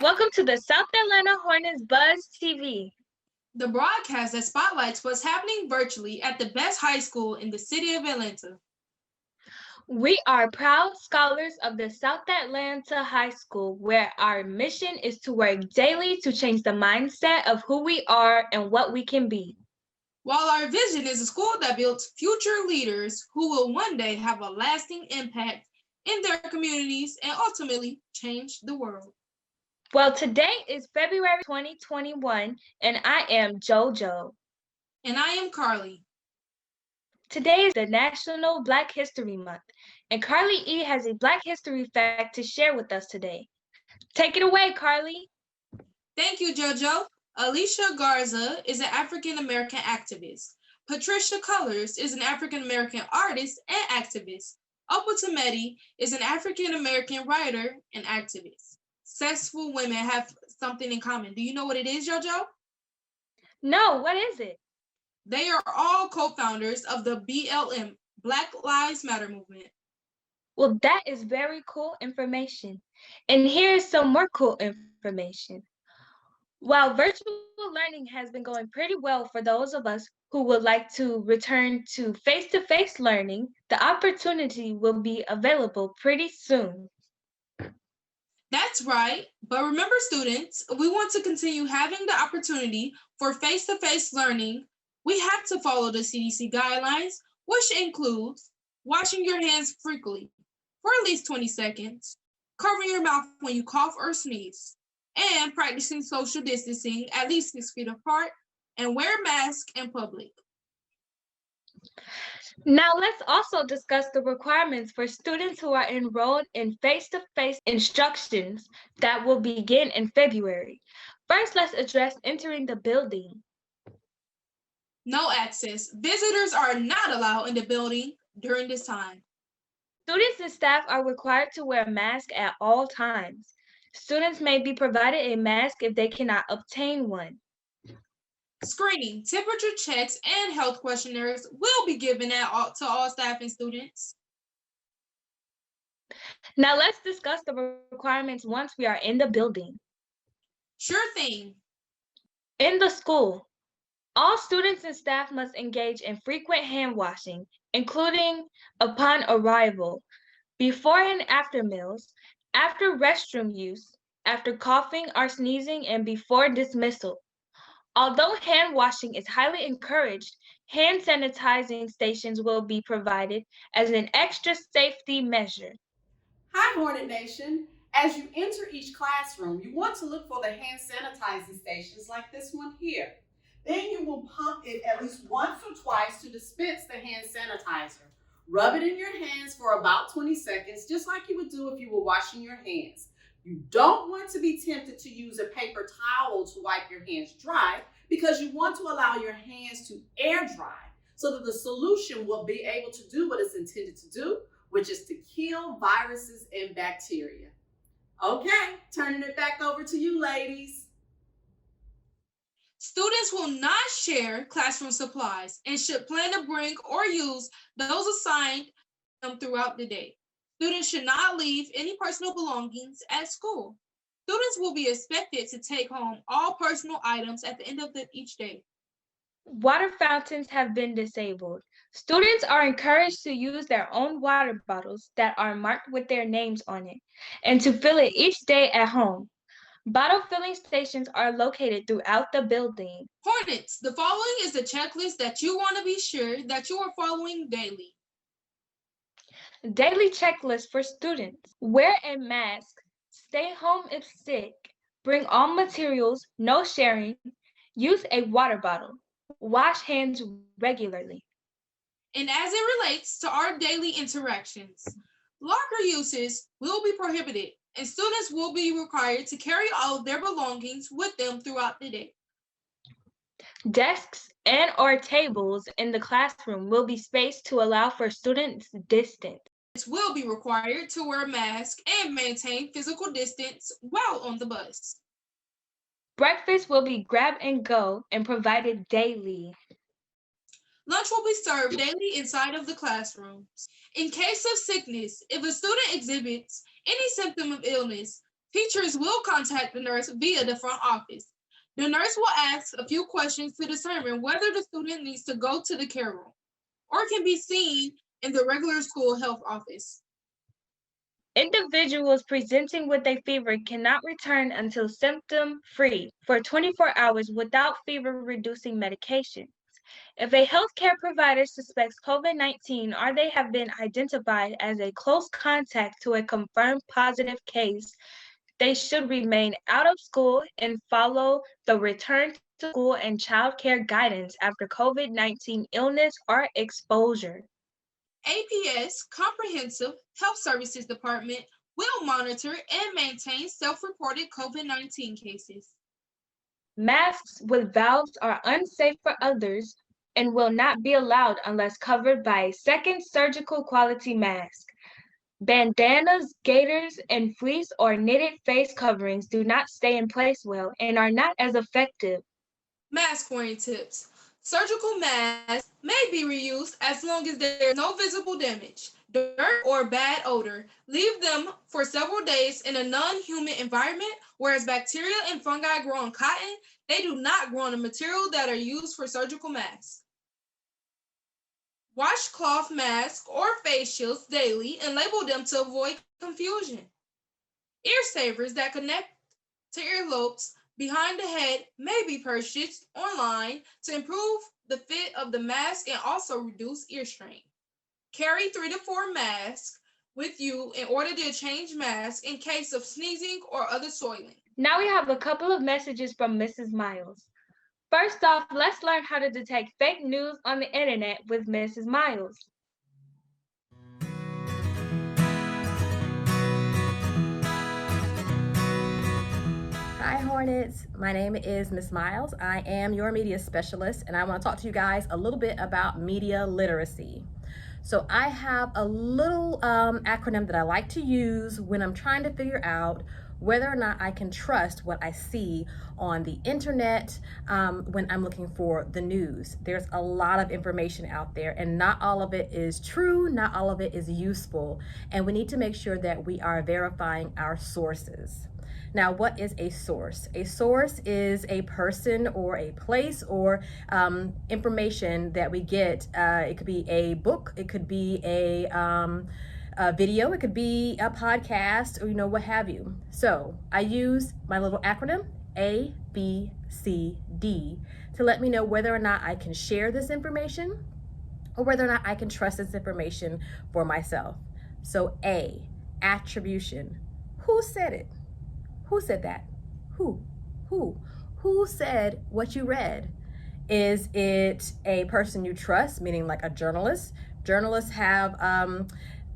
Welcome to the South Atlanta Hornets BuzzTV. The broadcast that spotlights what's happening virtually at the best high school in the city of Atlanta. We are proud scholars of the South Atlanta High School, where our mission is to work daily to change the mindset of who we are and what we can be. While our vision is a school that builds future leaders who will one day have a lasting impact in their communities and ultimately change the world. Well, today is February 2021, and I am JoJo. And I am Carly. Today is the National Black History Month, and Carly E. has a Black History fact to share with us today. Take it away, Carly. Thank you, JoJo. Alicia Garza is an African American activist. Patricia Cullors is an African American artist and activist. Opal Tometi is an African American writer and activist. Successful women have something in common. Do you know what it is, JoJo? No, what is it? They are all co-founders of the BLM, Black Lives Matter movement. Well, that is very cool information. And here is some more cool information. While virtual learning has been going pretty well for those of us who would like to return to face-to-face learning, the opportunity will be available pretty soon. That's right. But remember, students, we want to continue having the opportunity for face-to-face learning. We have to follow the CDC guidelines, which includes washing your hands frequently for at least 20 seconds, covering your mouth when you cough or sneeze, and practicing social distancing at least 6 feet apart, and wear masks in public. Now, let's also discuss the requirements for students who are enrolled in face-to-face instructions that will begin in February. First, let's address entering the building. No access. Visitors are not allowed in the building during this time. Students and staff are required to wear masks at all times. Students may be provided a mask if they cannot obtain one. Screening, temperature checks, and health questionnaires will be given to all staff and students. Now let's discuss the requirements once we are in the building. Sure thing. In the school, all students and staff must engage in frequent hand washing, including upon arrival, before and after meals, after restroom use, after coughing or sneezing, and before dismissal. Although hand washing is highly encouraged, hand sanitizing stations will be provided as an extra safety measure. Hi, Hornet Nation. As you enter each classroom, you want to look for the hand sanitizing stations like this one here. Then you will pump it at least once or twice to dispense the hand sanitizer. Rub it in your hands for about 20 seconds, just like you would do if you were washing your hands. You don't want to be tempted to use a paper towel to wipe your hands dry because you want to allow your hands to air dry so that the solution will be able to do what it's intended to do, which is to kill viruses and bacteria. Okay, turning it back over to you, ladies. Students will not share classroom supplies and should plan to bring or use those assigned to them throughout the day. Students should not leave any personal belongings at school. Students will be expected to take home all personal items at the end of each day. Water fountains have been disabled. Students are encouraged to use their own water bottles that are marked with their names on it and to fill it each day at home. Bottle filling stations are located throughout the building. Hornets, the following is the checklist that you want to be sure that you are following daily. Daily checklist for students. Wear a mask. Stay home if sick. Bring all materials. No sharing. Use a water bottle. Wash hands regularly. And as it relates to our daily interactions, locker uses will be prohibited and students will be required to carry all of their belongings with them throughout the day. Desks and or tables in the classroom will be spaced to allow for students' distance. Students will be required to wear masks and maintain physical distance while on the bus. Breakfast will be grab and go and provided daily. Lunch will be served daily inside of the classrooms. In case of sickness, if a student exhibits any symptom of illness, Teachers will contact the nurse via the front office. The nurse will ask a few questions to determine whether the student needs to go to the care room or can be seen in the regular school health office. Individuals presenting with a fever cannot return until symptom-free for 24 hours without fever-reducing medications. If a healthcare provider suspects COVID-19 or they have been identified as a close contact to a confirmed positive case, they should remain out of school and follow the return to school and child care guidance after COVID-19 illness or exposure. APS, Comprehensive Health Services Department, will monitor and maintain self-reported COVID-19 cases. Masks with valves are unsafe for others and will not be allowed unless covered by a second surgical quality mask. Bandanas, gaiters, and fleece or knitted face coverings do not stay in place well and are not as effective. Mask wearing tips. Surgical masks may be reused as long as there is no visible damage, dirt, or bad odor. Leave them for several days in a non-humid environment, whereas bacteria and fungi grow on cotton. They do not grow on the material that are used for surgical masks. Washcloth masks or face shields daily and label them to avoid confusion. Ear savers that connect to earlobes behind the head may be purchased online to improve the fit of the mask and also reduce ear strain. Carry 3 to 4 masks with you in order to change masks in case of sneezing or other soiling. Now we have a couple of messages from Mrs. Miles. First off, let's learn how to detect fake news on the internet with Mrs. Miles. Hi Hornets, my name is Miss Miles. I am your media specialist and I want to talk to you guys a little bit about media literacy. So I have a little acronym that I like to use when I'm trying to figure out whether or not I can trust what I see on the internet when I'm looking for the news. There's a lot of information out there and not all of it is true, not all of it is useful, and we need to make sure that we are verifying our sources. Now, what is a source? A source is a person or a place or information that we get. It could be a book, it could be a video, it could be a podcast, or what have you. So I use my little acronym A, B, C, D to let me know whether or not I can share this information or whether or not I can trust this information for myself. So A, attribution. Who said it? Who said that? Who said what you read? Is it a person you trust, meaning like a journalist? Journalists have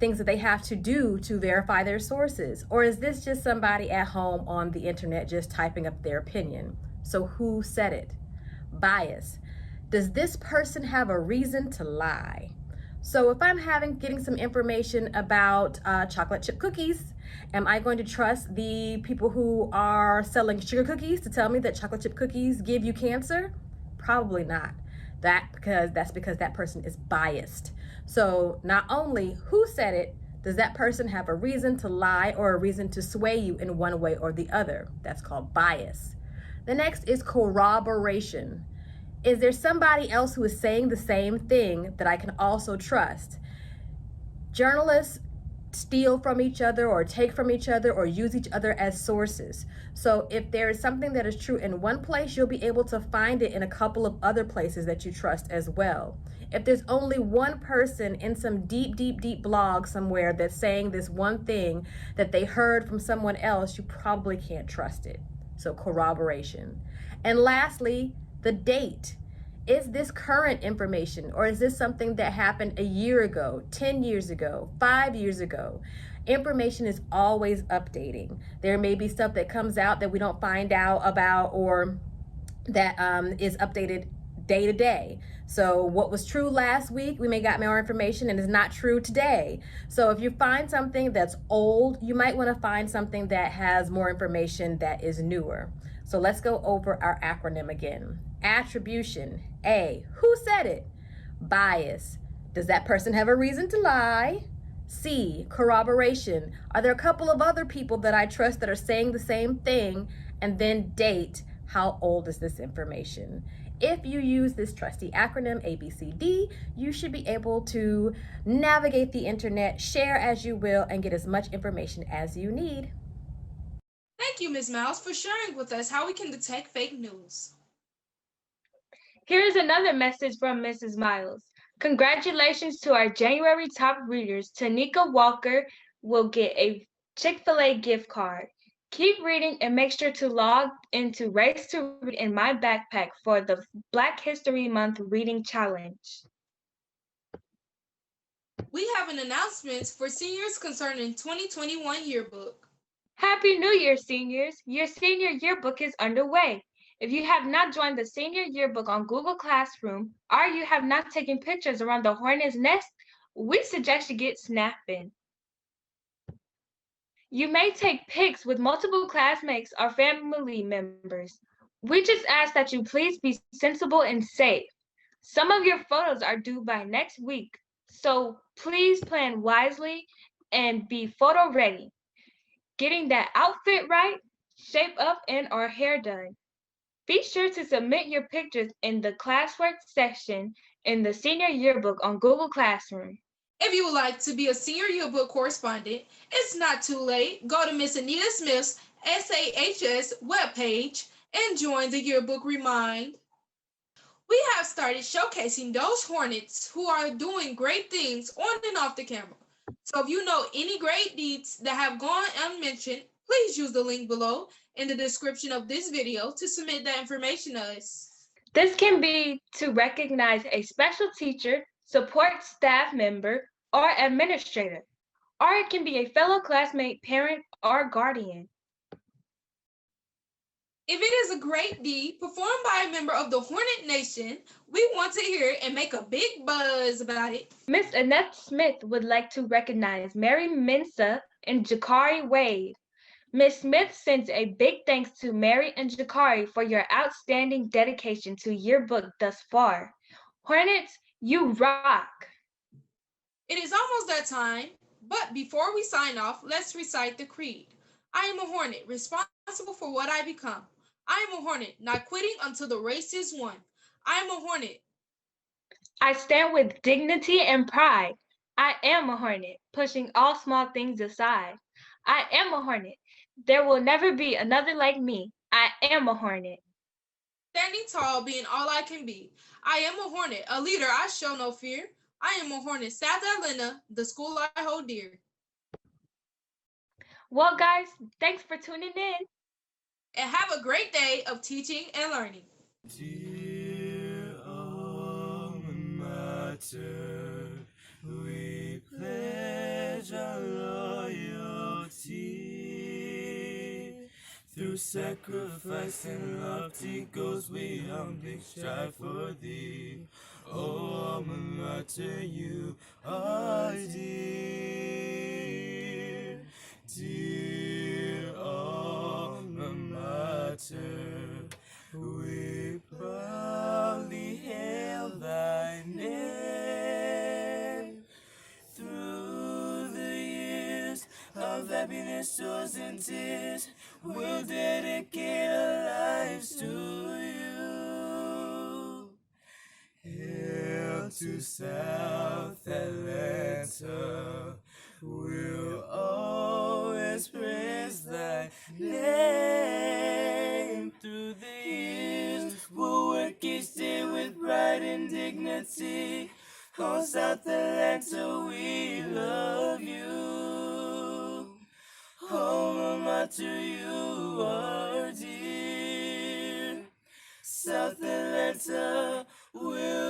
things that they have to do to verify their sources. Or is this just somebody at home on the internet just typing up their opinion? So who said it? Bias. Does this person have a reason to lie? So if I'm getting some information about chocolate chip cookies, am I going to trust the people who are selling sugar cookies to tell me that chocolate chip cookies give you cancer? Probably not. That's because that person is biased. So not only who said it, does that person have a reason to lie or a reason to sway you in one way or the other? That's called bias. The next is corroboration. Is there somebody else who is saying the same thing that I can also trust? Journalists steal from each other or take from each other or use each other as sources. So if there is something that is true in one place, you'll be able to find it in a couple of other places that you trust as well. If there's only one person in some deep blog somewhere that's saying this one thing that they heard from someone else, you probably can't trust it. So corroboration. And lastly, the date. Is this current information or is this something that happened a year ago, 10 years ago, 5 years ago? Information is always updating. There may be stuff that comes out that we don't find out about or that is updated day to day. So what was true last week, we may got more information and is not true today. So if you find something that's old, you might want to find something that has more information that is newer. So let's go over our acronym again. Attribution, A, who said it? Bias, does that person have a reason to lie? C, corroboration. Are there a couple of other people that I trust that are saying the same thing? And then date, how old is this information? If you use this trusty acronym ABCD, you should be able to navigate the internet, share as you will, and get as much information as you need. Thank you, Ms. Miles, for sharing with us how we can detect fake news. Here is another message from Mrs. Miles. Congratulations to our January top readers. Tanika Walker will get a Chick-fil-A gift card. Keep reading and make sure to log into Race to Read in my backpack for the Black History Month reading challenge. We have an announcement for seniors concerning 2021 yearbook. Happy New Year, seniors! Your senior yearbook is underway. If you have not joined the senior yearbook on Google Classroom, or you have not taken pictures around the hornet's nest, we suggest you get snapping. You may take pics with multiple classmates or family members. We just ask that you please be sensible and safe. Some of your photos are due by next week, so please plan wisely and be photo ready. Getting that outfit right, shape up, and or hair done. Be sure to submit your pictures in the classwork section in the senior yearbook on Google Classroom. If you would like to be a senior yearbook correspondent, it's not too late. Go to Miss Anita Smith's SAHS webpage and join the yearbook Remind. We have started showcasing those Hornets who are doing great things on and off the camera. So if you know any great deeds that have gone unmentioned, please use the link below in the description of this video to submit that information to us. This can be to recognize a special teacher, support staff member, or administrator, or it can be a fellow classmate, parent, or guardian. If it is a great deed performed by a member of the Hornet Nation, we want to hear it and make a big buzz about it. Miss Annette Smith would like to recognize Mary Mensa and Jakari Wade. Miss Smith sends a big thanks to Mary and Jakari for your outstanding dedication to yearbook thus far. Hornets, you rock! It is almost that time, but before we sign off, let's recite the creed. I am a Hornet, responsible for what I become. I am a Hornet, not quitting until the race is won. I am a Hornet. I stand with dignity and pride. I am a Hornet, pushing all small things aside. I am a Hornet. There will never be another like me. I am a Hornet. Standing tall, being all I can be. I am a Hornet, a leader I show no fear. I am a Hornet, South Atlanta, the school I hold dear. Well, guys, thanks for tuning in. And have a great day of teaching and learning. Dear alma mater, we pledge our loyalty. Through sacrifice and lofty goals, we humbly strive for thee. Oh, alma mater, you are dear. Dear alma mater, we proudly hail thy name. Through the years of happiness, joys, and tears, we'll dedicate our lives to you. Hail to South Atlanta, we'll always praise thy name. Through the years, we'll work each day with pride and dignity. Oh, South Atlanta, we love you. Alma mater, you are dear. South Atlanta, we'll